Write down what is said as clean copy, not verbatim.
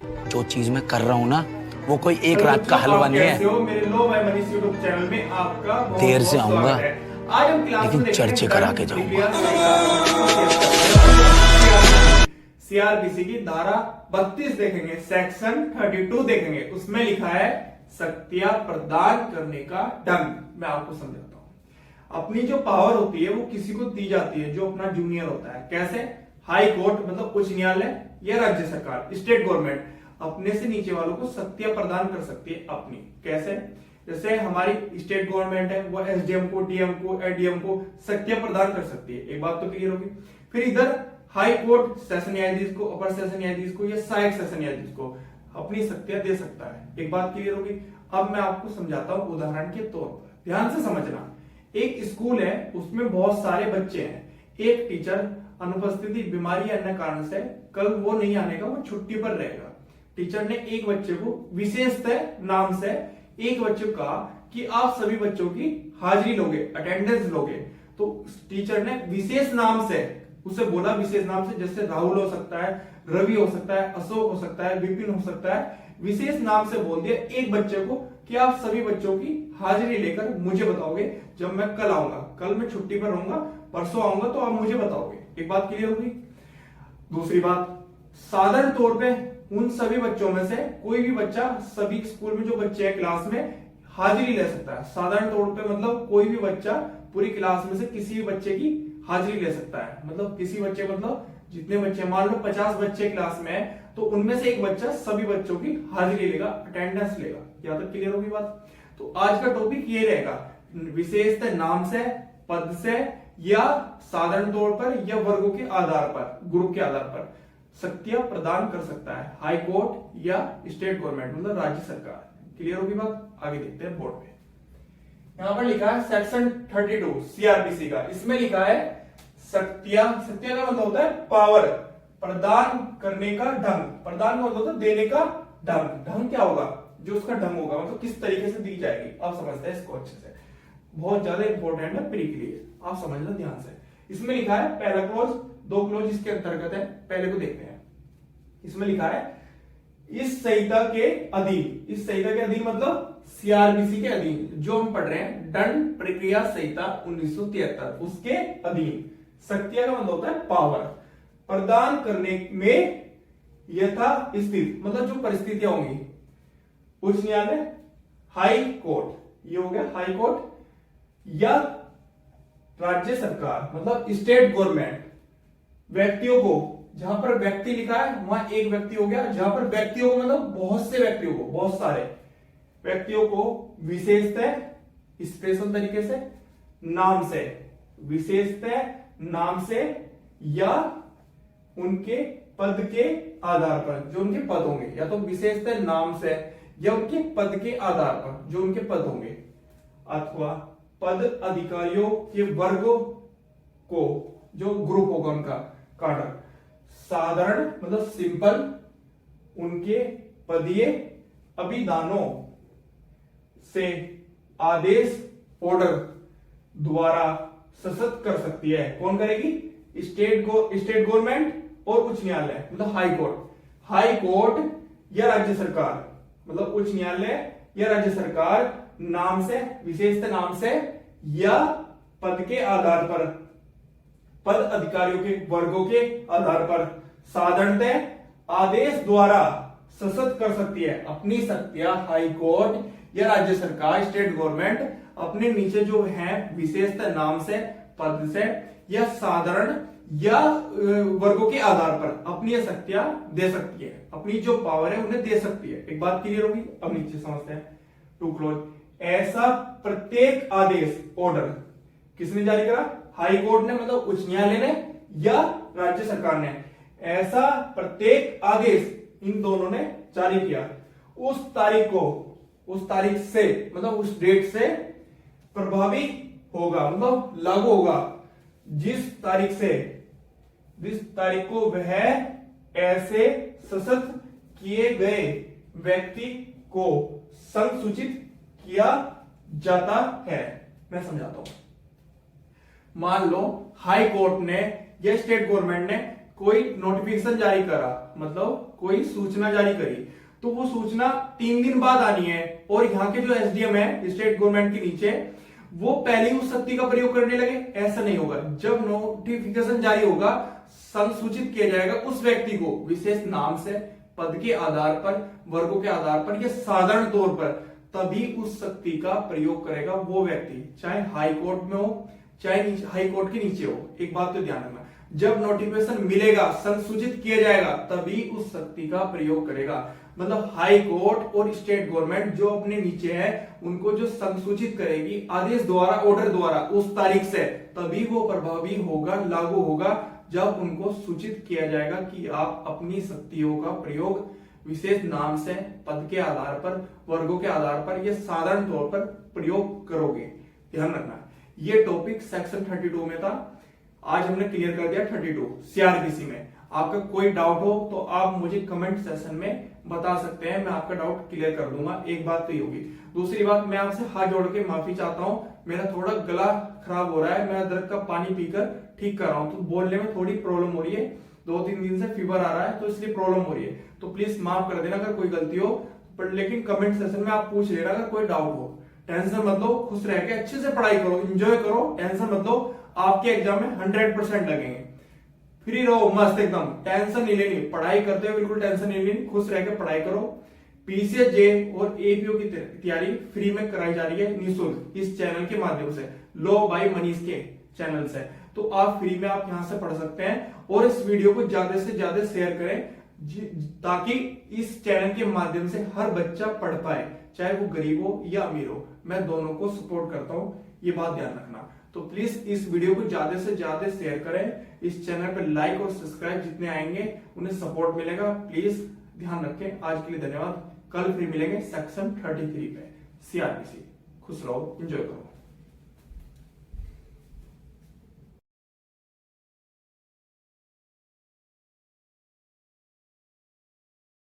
जो चीज मैं कर रहा हूँ ना वो कोई एक रात का हलवा नहीं है। हो मेरे लो बाय मनीष यूट्यूब चैनल में आपका बहुत देर से बहुत आऊंगा, स्वागत है। आज हम क्लास लेकिन में चर्चे करा के जाऊंगा। सीआरपीसी की धारा 32 देखेंगे, सेक्शन 32 देखेंगे। उसमें लिखा है शक्तियां प्रदान करने का ढंग। मैं आपको समझाता हूं। अपनी जो पावर होती है वो किसी को दी जाती है जो अपना जूनियर होता है। कैसे? हाई कोर्ट मतलब उच्च न्यायालय या राज्य सरकार, स्टेट गवर्नमेंट अपने से नीचे वालों को शक्तियां प्रदान कर सकती है अपनी। कैसे? जैसे हमारी स्टेट गवर्नमेंट है वो एसडीएम को, डीएम को, एडीएम को शक्तियां प्रदान कर सकती है। एक बात तो क्लियर होगी। फिर इधर हाई कोर्ट सेशन न्यायाधीश को, अपर सेशन न्यायाधीश को या सहायक सेशन न्यायाधीश को अपनी शक्तियां दे सकता है। एक बात क्लियर होगी। अब मैं आपको समझाता हूं उदाहरण के तौर पर, ध्यान से समझना। एक स्कूल है, उसमें बहुत सारे बच्चे हैं। एक टीचर अनुपस्थिति, बीमारी या अन्य कारण से कल वो नहीं आने का, वो छुट्टी पर रहेगा। टीचर ने एक बच्चे को विशेषतः नाम से एक बच्चे को कहा कि आप सभी बच्चों की हाजिरी लोगे, अटेंडेंस लोगे। तो टीचर ने विशेष नाम से उसे बोला, विशेष नाम से, जैसे राहुल हो सकता है, रवि हो सकता है, अशोक हो सकता है, विपिन हो सकता है। विशेष नाम से बोल दिया एक बच्चे को कि आप सभी बच्चों की हाजिरी लेकर मुझे बताओगे जब मैं कल आऊंगा। कल मैं छुट्टी पर रहूंगा, परसों आऊंगा तो आप मुझे बताओगे। एक बात क्लियर होगी। दूसरी बात, साधारण तौर पे उन सभी बच्चों में से कोई भी बच्चा, सभी स्कूल में जो बच्चे हैं क्लास में, हाजिरी ले सकता है। साधारण तौर पे मतलब कोई भी बच्चा पूरी क्लास में से किसी भी बच्चे की हाजिरी ले सकता है। मतलब किसी बच्चे, मतलब जितने बच्चे, मान लो 50 बच्चे क्लास में है तो उनमें से एक बच्चा सभी बच्चों की हाजिरी लेगा, अटेंडेंस लेगा। यहाँ तक क्लियर होगी बात। तो आज का टॉपिक ये रहेगा, विशेषतः नाम से, पद से या साधारण तौर पर या वर्गों के आधार पर, ग्रुप के आधार पर शक्तियां प्रदान कर सकता है हाई कोर्ट या स्टेट गवर्नमेंट, मतलब राज्य सरकार। क्लियर होगी बात। आगे देखते हैं बोर्ड पे। यहां पर लिखा है सेक्शन 32 सीआरपीसी का। इसमें लिखा है शक्तियां का मतलब होता है पावर, प्रदान करने का ढंग। प्रदान का मतलब होता है देने का ढंग। ढंग क्या होगा? जो उसका ढंग होगा, मतलब किस तरीके से दी जाएगी। आप समझते हैं इसको अच्छे से, बहुत ज्यादा इंपॉर्टेंट है प्री के लिए, आप समझना ध्यान से। इसमें लिखा है पहला क्लोज, दो क्लोज इसके अंतर्गत है। पहले को देखते हैं। इसमें लिखा है इस संहिता के अधीन, इस संहिता के अधीन मतलब सीआरपीसी के अधीन, जो हम पढ़ रहे हैं दंड प्रक्रिया संहिता 1973, उसके अधीन शक्तियां का मतलब होता है पावर, प्रदान करने में यथा स्थित, मतलब जो परिस्थितियां होंगी, उच्च न्यायालय, हाई कोर्ट, ये हो गया हाई कोर्ट, या राज्य सरकार मतलब स्टेट गवर्नमेंट, व्यक्तियों को, जहां पर व्यक्ति लिखा है वहां एक व्यक्ति हो गया, जहां पर व्यक्तियों को मतलब बहुत से व्यक्तियों को, बहुत सारे व्यक्तियों को विशेषतः, स्पेशल तरीके से, नाम से, विशेषतः नाम से या उनके पद के आधार पर, जो उनके पद होंगे, या तो विशेषतः नाम से या उनके पद के आधार पर जो उनके पद होंगे, अथवा पद अधिकारियों के वर्गों को, जो ग्रुप होगा उनका काडर, साधारण मतलब सिंपल, उनके पदीय अभिधानों से आदेश, ऑर्डर द्वारा सशक्त कर सकती है। कौन करेगी? स्टेट गवर्नमेंट और उच्च न्यायालय मतलब हाई कोर्ट। हाई कोर्ट या राज्य सरकार मतलब उच्च न्यायालय या राज्य सरकार नाम से, विशेषतः नाम से या पद के आधार पर, पद अधिकारियों के वर्गों के आधार पर साधारणतः आदेश द्वारा सशक्त कर सकती है। अपनी शक्तियां हाई कोर्ट या राज्य सरकार, स्टेट गवर्नमेंट अपने नीचे जो है विशेषतः नाम से, पद से या साधारण या वर्गों के आधार पर अपनी शक्तियां दे सकती है, अपनी जो पावर है उन्हें दे सकती है। एक बात क्लियर होगी। अब नीचे समझते हैं टू क्लोज। ऐसा प्रत्येक आदेश, ऑर्डर किसने जारी करा? हाई कोर्ट ने मतलब उच्च न्यायालय ने या राज्य सरकार ने। ऐसा प्रत्येक आदेश इन दोनों ने जारी किया उस तारीख को, उस तारीख से मतलब उस डेट से प्रभावी होगा, मतलब लागू होगा, जिस तारीख को वह ऐसे सशक्त किए गए व्यक्ति को संसूचित किया जाता है। मैं समझाता हूं। मान लो हाई कोर्ट ने या स्टेट गवर्नमेंट ने कोई नोटिफिकेशन जारी करा, मतलब कोई सूचना जारी करी, तो वो सूचना 3 दिन बाद आनी है, और यहाँ के जो एसडीएम है स्टेट गवर्नमेंट के नीचे, वो पहले ही उस शक्ति का प्रयोग करने लगे, ऐसा नहीं होगा। जब नोटिफिकेशन जारी होगा, संसूचित किया जाएगा उस व्यक्ति को विशेष नाम से, पद के आधार पर, वर्गों के आधार पर या साधारण तौर पर, तभी उस शक्ति का प्रयोग करेगा वो व्यक्ति, चाहे हाई कोर्ट में हो चाहे हाई कोर्ट के नीचे हो। एक बात तो ध्यान रखना, जब नोटिफिकेशन मिलेगा, संसूचित किया जाएगा, तभी उस शक्ति का प्रयोग करेगा। मतलब हाई कोर्ट और स्टेट गवर्नमेंट जो अपने नीचे है, उनको जो संसूचित करेगी आदेश द्वारा, ऑर्डर द्वारा उस तारीख से, तभी वो प्रभावी होगा, लागू होगा, जब उनको सूचित किया जाएगा कि आप अपनी शक्तियों का प्रयोग विशेष नाम से, पद के आधार पर, वर्गों के आधार पर या साधारण तौर पर प्रयोग करोगे। ध्यान रखना, ये टॉपिक सेक्शन 32 में था, आज हमने क्लियर कर दिया 32 सीआरपीसी में। आपका कोई डाउट हो तो आप मुझे कमेंट सेशन में बता सकते हैं, मैं आपका डाउट क्लियर कर दूंगा। एक बात तो ये होगी। दूसरी बात, मैं आपसे हाथ जोड़ के माफी चाहता हूं, मेरा थोड़ा गला खराब हो रहा है, मैं अदरक का पानी पीकर ठीक कर रहा हूं, तो बोलने में थोड़ी प्रॉब्लम हो रही है, 2-3 दिन से फीवर आ रहा है, तो इसलिए प्रॉब्लम हो रही है। तो प्लीज माफ कर देना अगर कोई गलती हो, पर लेकिन कमेंट सेशन में आप पूछ लेना अगर कोई डाउट हो। टेंशन मत लो, खुश रह के अच्छे से पढ़ाई करो, एंजॉय करो, टेंशन मत लो, आपके एग्जाम में 100% लगेंगे। फ्री रहो, मस्त एकदम, टेंशन नहीं लेनी, पढ़ाई करते हुए बिल्कुल टेंशन नहीं लेनी, खुश रह के पढ़ाई करो। पीसीएस जे और एपीओ की तैयारी फ्री में कराई जा रही है, निःशुल्क, इस चैनल के माध्यम से, लो भाई मनीष के चैनल से, तो आप फ्री में आप यहां से पढ़ सकते हैं। और इस वीडियो को ज्यादा से ज्यादा शेयर करें, ताकि इस चैनल के माध्यम से हर बच्चा पढ़ पाए, चाहे वो गरीब हो या अमीर हो, मैं दोनों को सपोर्ट करता हूं, ये बात ध्यान रखना। तो प्लीज इस वीडियो को ज्यादा से ज्यादा शेयर करें, इस चैनल पर लाइक और सब्सक्राइब जितने आएंगे उन्हें सपोर्ट मिलेगा, प्लीज ध्यान रखें। आज के लिए धन्यवाद, कल फिर मिलेंगे सेक्शन 33 पे सीआरपीसी। खुश रहो, एंजॉय करो।